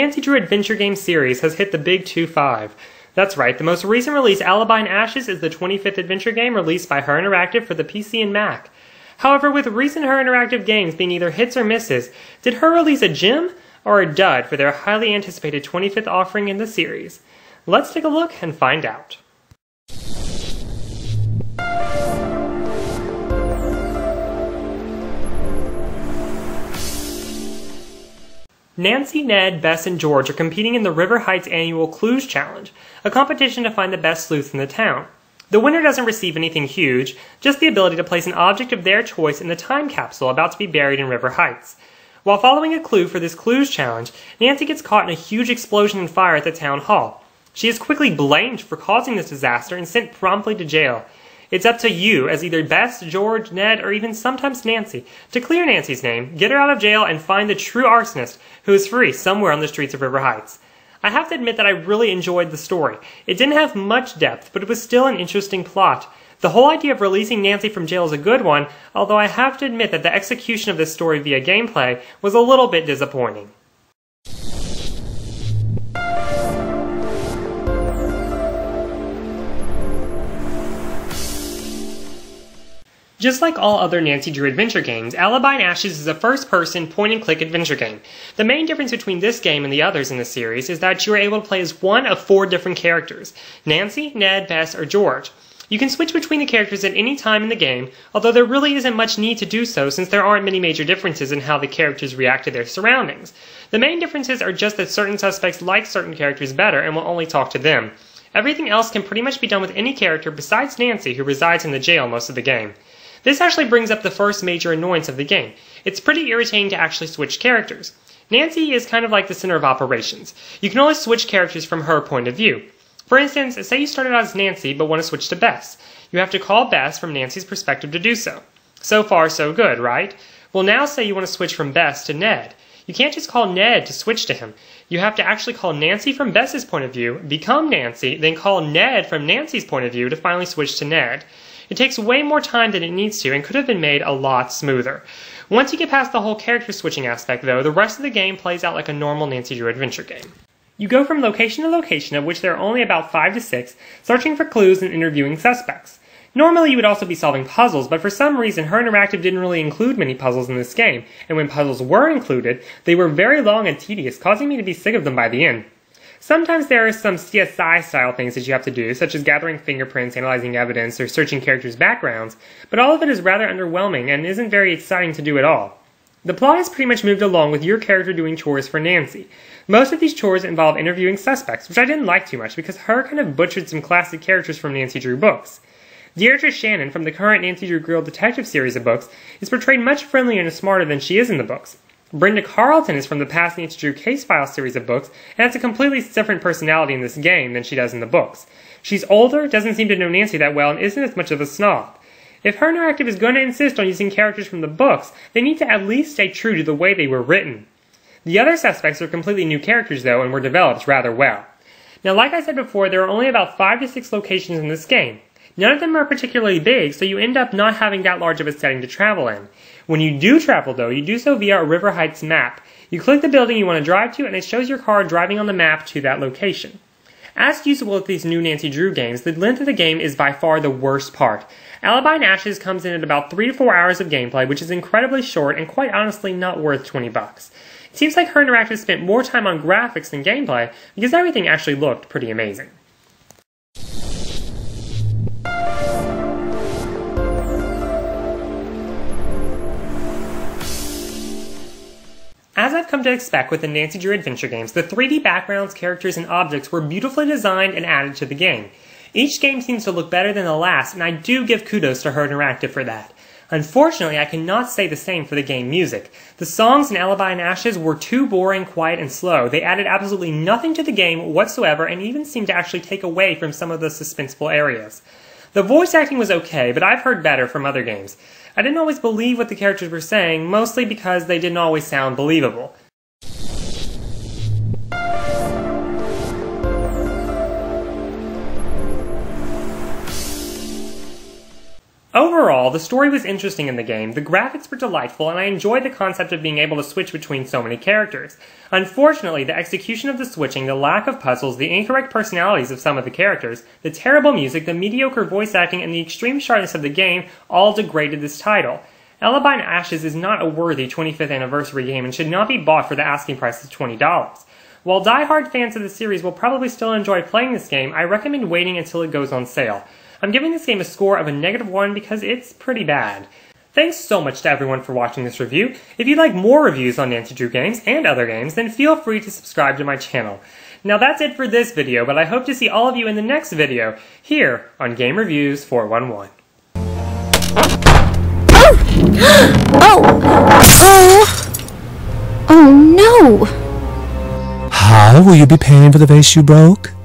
Nancy Drew adventure game series has hit the big 2-5. That's right, the most recent release, Alibi and Ashes, is the 25th adventure game released by Her Interactive for the PC and Mac. However, with recent Her Interactive games being either hits or misses, did Her release a gem or a dud for their highly anticipated 25th offering in the series? Let's take a look and find out. Nancy, Ned, Bess, and George are competing in the River Heights annual Clues Challenge, a competition to find the best sleuths in the town. The winner doesn't receive anything huge, just the ability to place an object of their choice in the time capsule about to be buried in River Heights. While following a clue for this Clues Challenge, Nancy gets caught in a huge explosion and fire at the town hall. She is quickly blamed for causing this disaster and sent promptly to jail. It's up to you, as either Bess, George, Ned, or even sometimes Nancy, to clear Nancy's name, get her out of jail, and find the true arsonist, who is free somewhere on the streets of River Heights. I have to admit that I really enjoyed the story. It didn't have much depth, but it was still an interesting plot. The whole idea of releasing Nancy from jail is a good one, although I have to admit that the execution of this story via gameplay was a little bit disappointing. Just like all other Nancy Drew adventure games, Alibi and Ashes is a first-person, point-and-click adventure game. The main difference between this game and the others in the series is that you are able to play as one of 4 different characters: Nancy, Ned, Bess, or George. You can switch between the characters at any time in the game, although there really isn't much need to do so since there aren't many major differences in how the characters react to their surroundings. The main differences are just that certain suspects like certain characters better and will only talk to them. Everything else can pretty much be done with any character besides Nancy, who resides in the jail most of the game. This actually brings up the first major annoyance of the game. It's pretty irritating to actually switch characters. Nancy is kind of like the center of operations. You can only switch characters from her point of view. For instance, say you started out as Nancy but want to switch to Bess. You have to call Bess from Nancy's perspective to do so. So far, so good, right? Well, now say you want to switch from Bess to Ned. You can't just call Ned to switch to him. You have to actually call Nancy from Bess's point of view, become Nancy, then call Ned from Nancy's point of view to finally switch to Ned. It takes way more time than it needs to and could have been made a lot smoother. Once you get past the whole character switching aspect though, the rest of the game plays out like a normal Nancy Drew adventure game. You go from location to location, of which there are only about 5 to 6, searching for clues and interviewing suspects. Normally you would also be solving puzzles, but for some reason Her Interactive didn't really include many puzzles in this game, and when puzzles were included, they were very long and tedious, causing me to be sick of them by the end. Sometimes there are some CSI-style things that you have to do, such as gathering fingerprints, analyzing evidence, or searching characters' backgrounds, but all of it is rather underwhelming and isn't very exciting to do at all. The plot is pretty much moved along with your character doing chores for Nancy. Most of these chores involve interviewing suspects, which I didn't like too much because Her kind of butchered some classic characters from Nancy Drew books. Deirdre Shannon from the current Nancy Drew Grilled Detective series of books is portrayed much friendlier and smarter than she is in the books. Brenda Carlton is from the past Nancy Drew Case File series of books and has a completely different personality in this game than she does in the books. She's older, doesn't seem to know Nancy that well, and isn't as much of a snob. If Her Interactive is going to insist on using characters from the books, they need to at least stay true to the way they were written. The other suspects are completely new characters though and were developed rather well. Now like I said before, there are only about 5 to 6 locations in this game. None of them are particularly big, so you end up not having that large of a setting to travel in. When you do travel though, you do so via a River Heights map. You click the building you want to drive to and it shows your car driving on the map to that location. As usual with these new Nancy Drew games, the length of the game is by far the worst part. Alibi and Ashes comes in at about 3 to 4 hours of gameplay, which is incredibly short and quite honestly not worth $20. It seems like Her Interactive spent more time on graphics than gameplay because everything actually looked pretty amazing. As I've come to expect with the Nancy Drew adventure games, the 3D backgrounds, characters, and objects were beautifully designed and added to the game. Each game seems to look better than the last, and I do give kudos to Her Interactive for that. Unfortunately, I cannot say the same for the game music. The songs in Alibi and Ashes were too boring, quiet, and slow. They added absolutely nothing to the game whatsoever and even seemed to actually take away from some of the suspenseful areas. The voice acting was okay, but I've heard better from other games. I didn't always believe what the characters were saying, mostly because they didn't always sound believable. Overall, the story was interesting in the game, the graphics were delightful, and I enjoyed the concept of being able to switch between so many characters. Unfortunately, the execution of the switching, the lack of puzzles, the incorrect personalities of some of the characters, the terrible music, the mediocre voice acting, and the extreme sharpness of the game all degraded this title. Alibi and Ashes is not a worthy 25th anniversary game and should not be bought for the asking price of $20. While die-hard fans of the series will probably still enjoy playing this game, I recommend waiting until it goes on sale. I'm giving this game a score of a -1 because it's pretty bad. Thanks so much to everyone for watching this review. If you'd like more reviews on Nancy Drew games and other games, then feel free to subscribe to my channel. Now that's it for this video, but I hope to see all of you in the next video, here on GameReviews411. Oh no! How will you be paying for the vase you broke?